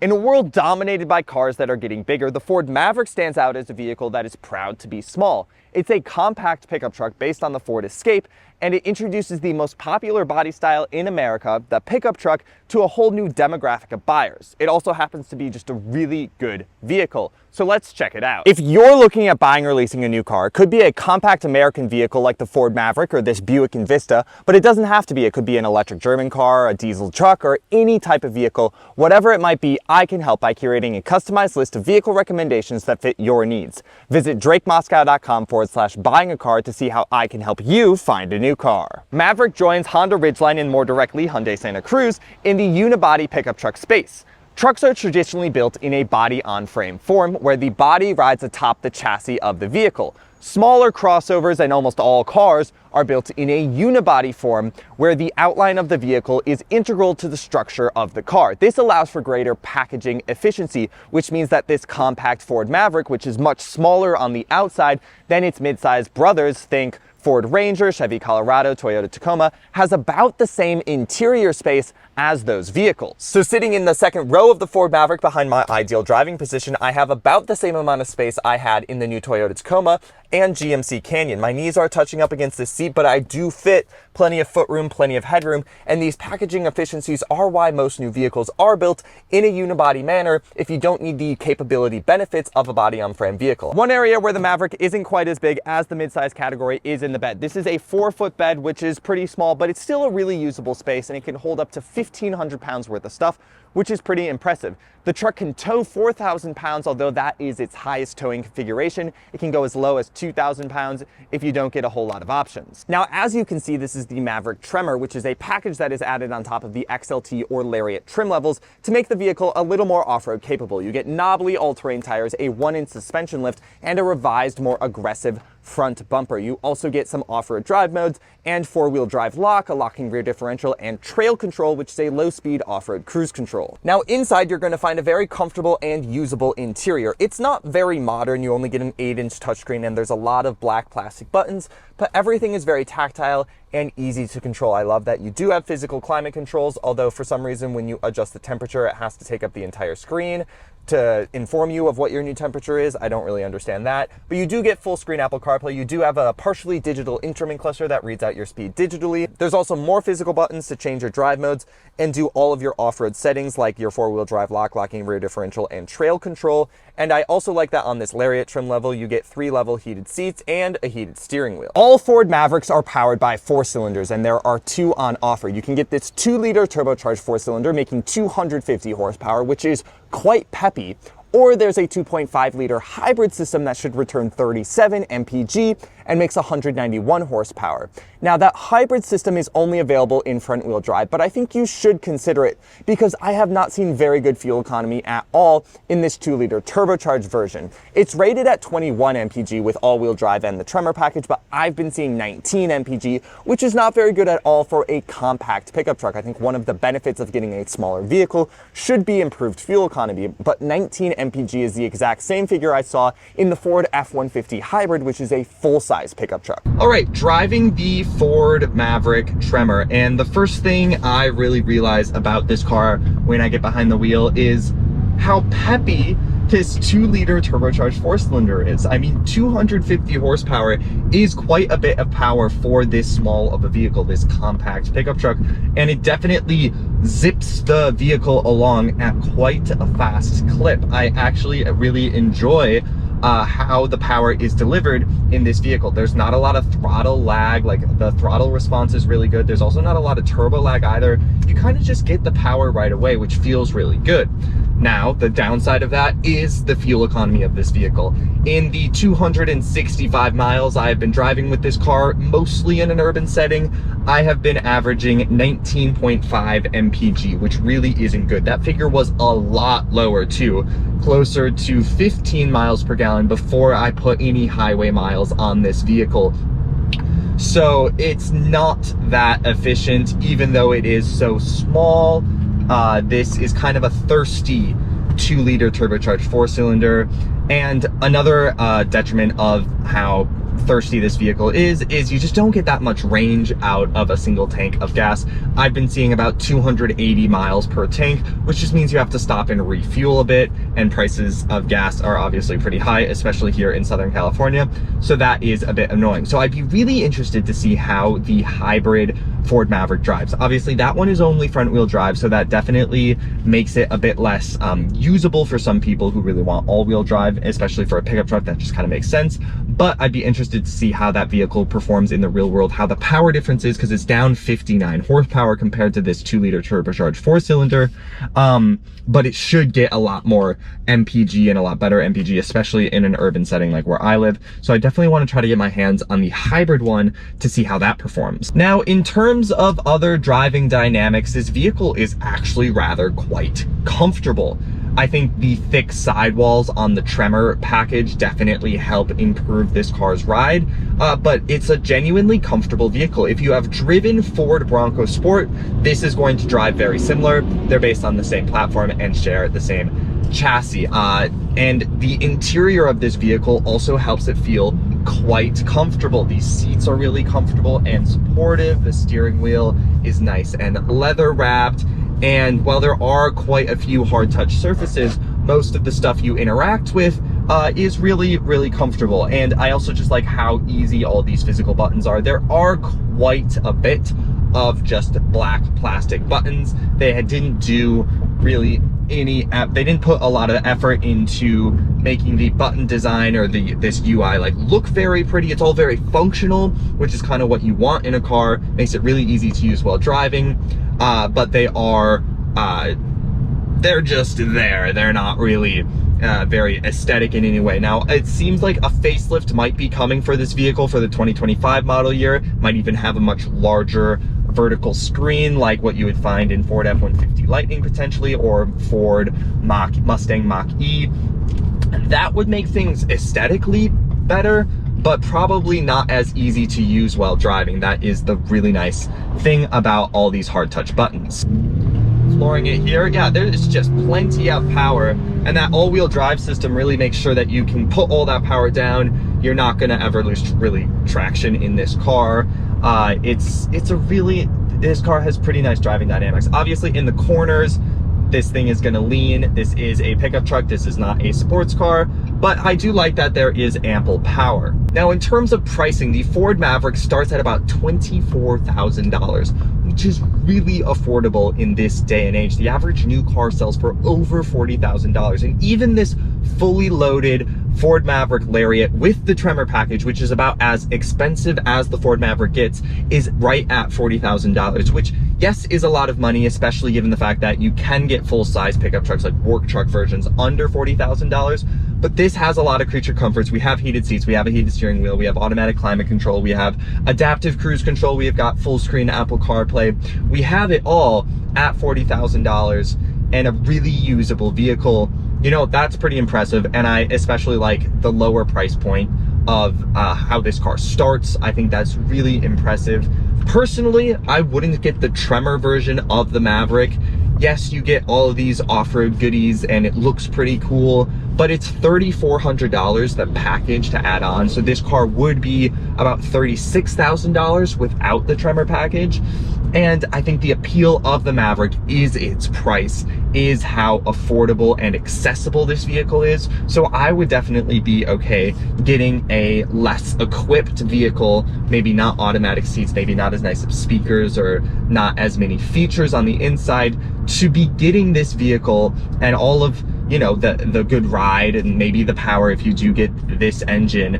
In a world dominated by cars that are getting bigger, the Ford Maverick stands out as a vehicle that is proud to be small. It's a compact pickup truck based on the Ford Escape, and it introduces the most popular body style in America, the pickup truck, to a whole new demographic of buyers. It also happens to be just a really good vehicle. So let's check it out. If you're looking at buying or leasing a new car, it could be a compact American vehicle like the Ford Maverick or this Buick Envista, but it doesn't have to be. It could be an electric German car, a diesel truck, or any type of vehicle. Whatever it might be, I can help by curating a customized list of vehicle recommendations that fit your needs. Visit drakemoscow.com/buying a car to see how I can help you find a new car. Maverick joins Honda Ridgeline and more directly Hyundai Santa Cruz in the unibody pickup truck space. Trucks are traditionally built in a body-on-frame form where the body rides atop the chassis of the vehicle. Smaller crossovers and almost all cars are built in a unibody form where the outline of the vehicle is integral to the structure of the car. This allows for greater packaging efficiency, which means that this compact Ford Maverick, which is much smaller on the outside than its mid-sized brothers, think Ford Ranger, Chevy Colorado, Toyota Tacoma, has about the same interior space as those vehicles. So sitting in the second row of the Ford Maverick behind my ideal driving position, I have about the same amount of space I had in the new Toyota Tacoma and GMC Canyon. My knees are touching up against this seat, but I do fit plenty of footroom, plenty of headroom, and these packaging efficiencies are why most new vehicles are built in a unibody manner if you don't need the capability benefits of a body-on-frame vehicle. One area where the Maverick isn't quite as big as the midsize category is in the bed. This is a 4-foot bed, which is pretty small, but it's still a really usable space, and it can hold up to 1,500 pounds worth of stuff, which is pretty impressive. The truck can tow 4,000 pounds, although that is its highest towing configuration. It can go as low as 2,000 pounds if you don't get a whole lot of options. Now, as you can see, this is the Maverick Tremor, which is a package that is added on top of the XLT or Lariat trim levels to make the vehicle a little more off-road capable. You get knobbly all-terrain tires, a 1-inch suspension lift, and a revised, more aggressive front bumper. You also get some off-road drive modes and 4-wheel drive lock, a locking rear differential, and trail control, which is a low-speed off-road cruise control. Now inside, you're going to find a very comfortable and usable interior. It's not very modern. You only get an 8-inch touchscreen and there's a lot of black plastic buttons, but everything is very tactile and easy to control. I love that you do have physical climate controls, although for some reason when you adjust the temperature, it has to take up the entire screen to inform you of what your new temperature is. I don't really understand that, but you do get full screen Apple CarPlay. You do have a partially digital instrument cluster that reads out your speed digitally. There's also more physical buttons to change your drive modes and do all of your off-road settings like your 4-wheel drive lock, locking rear differential, and trail control. And I also like that on this Lariat trim level, you get 3-level heated seats and a heated steering wheel. All Ford Mavericks are powered by 4 cylinders, and there are 2 on offer. You can get this 2-liter turbocharged 4-cylinder making 250 horsepower, which is quite peppy, or there's a 2.5-liter hybrid system that should return 37 mpg and makes 191 horsepower. Now that hybrid system is only available in front-wheel drive, but I think you should consider it because I have not seen very good fuel economy at all in this 2-liter turbocharged version. It's rated at 21 mpg with all-wheel drive and the Tremor package, but I've been seeing 19 mpg, which is not very good at all for a compact pickup truck. I think one of the benefits of getting a smaller vehicle should be improved fuel economy, but 19 mpg is the exact same figure I saw in the Ford F-150 Hybrid, which is a full-size pickup truck. All right, driving the Ford Maverick Tremor, and the first thing I really realize about this car when I get behind the wheel is how peppy this 2-liter turbocharged 4-cylinder is. I mean, 250 horsepower is quite a bit of power for this small of a vehicle, this compact pickup truck, and it definitely zips the vehicle along at quite a fast clip. I actually really enjoy how the power is delivered in this vehicle. There's not a lot of throttle lag, like the throttle response is really good. There's also not a lot of turbo lag either. You kind of just get the power right away, which feels really good. Now, the downside of that is the fuel economy of this vehicle. In the 265 miles I have been driving with this car, mostly in an urban setting, I have been averaging 19.5 mpg, which really isn't good. That figure was a lot lower too, closer to 15 miles per gallon before I put any highway miles on this vehicle. So it's not that efficient, even though it is so small. This is kind of a thirsty 2-liter turbocharged 4-cylinder. And another detriment of how thirsty this vehicle is you just don't get that much range out of a single tank of gas. I've been seeing about 280 miles per tank, which just means you have to stop and refuel a bit, and prices of gas are obviously pretty high, especially here in Southern California, so that is a bit annoying. So I'd be really interested to see how the hybrid Ford Maverick drives. Obviously that one is only front wheel drive, so that definitely makes it a bit less usable for some people who really want all-wheel drive, especially for a pickup truck. That just kind of makes sense. But I'd be interested to see how that vehicle performs in the real world, how the power difference is, because it's down 59 horsepower compared to this 2-liter turbocharged 4-cylinder. But it should get a lot more MPG and a lot better MPG, especially in an urban setting like where I live. So I definitely want to try to get my hands on the hybrid one to see how that performs. Now, in terms of other driving dynamics, this vehicle is actually rather quite comfortable. I think the thick sidewalls on the Tremor package definitely help improve this car's ride, but it's a genuinely comfortable vehicle. If you have driven Ford Bronco Sport, this is going to drive very similar. They're based on the same platform and share the same chassis. And the interior of this vehicle also helps it feel quite comfortable. These seats are really comfortable and supportive. The steering wheel is nice and leather wrapped. And while there are quite a few hard touch surfaces, most of the stuff you interact with is really, really comfortable. And I also just like how easy all these physical buttons are. There are quite a bit of just black plastic buttons. They didn't do really they didn't put a lot of effort into making the button design or this UI like look very pretty. It's all very functional, which is kind of what you want in a car. Makes it really easy to use while driving. But they are, they're just there. They're not really very aesthetic in any way. Now, it seems like a facelift might be coming for this vehicle for the 2025 model year. Might even have a much larger vertical screen like what you would find in Ford F-150 Lightning potentially, or Ford Mustang Mach-E. That would make things aesthetically better, but probably not as easy to use while driving. That is the really nice thing about all these hard touch buttons. Exploring it here, yeah, there's just plenty of power, and that all-wheel drive system really makes sure that you can put all that power down. You're not gonna ever lose really traction in this car. This car has pretty nice driving dynamics. Obviously in the corners, this thing is gonna lean. This is a pickup truck. This is not a sports car, but I do like that there is ample power. Now, in terms of pricing, the Ford Maverick starts at about $24,000, which is really affordable in this day and age. The average new car sells for over $40,000, and even this fully loaded Ford Maverick Lariat with the Tremor package, which is about as expensive as the Ford Maverick gets, is right at $40,000, which, yes, is a lot of money, especially given the fact that you can get full-size pickup trucks like work truck versions under $40,000. But this has a lot of creature comforts. We have heated seats, we have a heated steering wheel, we have automatic climate control, we have adaptive cruise control, we have got full screen Apple CarPlay. We have it all at $40,000 and a really usable vehicle. You know, that's pretty impressive, and I especially like the lower price point of how this car starts. I think that's really impressive. Personally, I wouldn't get the Tremor version of the Maverick. Yes, you get all of these off-road goodies and it looks pretty cool, but it's $3,400 the package to add on. So this car would be about $36,000 without the Tremor package. And I think the appeal of the Maverick is its price, is how affordable and accessible this vehicle is. So I would definitely be okay getting a less equipped vehicle, maybe not automatic seats, maybe not as nice of speakers or not as many features on the inside, to be getting this vehicle and all of, you know, the good ride and maybe the power if you do get this engine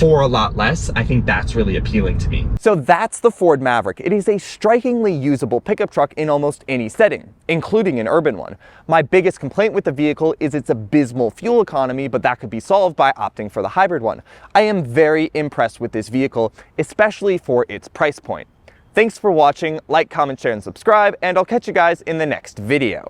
for a lot less. I think that's really appealing to me. So that's the Ford Maverick. It is a strikingly usable pickup truck in almost any setting, including an urban one. My biggest complaint with the vehicle is its abysmal fuel economy, but that could be solved by opting for the hybrid one. I am very impressed with this vehicle, especially for its price point. Thanks for watching. Like, comment, share, and subscribe, and I'll catch you guys in the next video.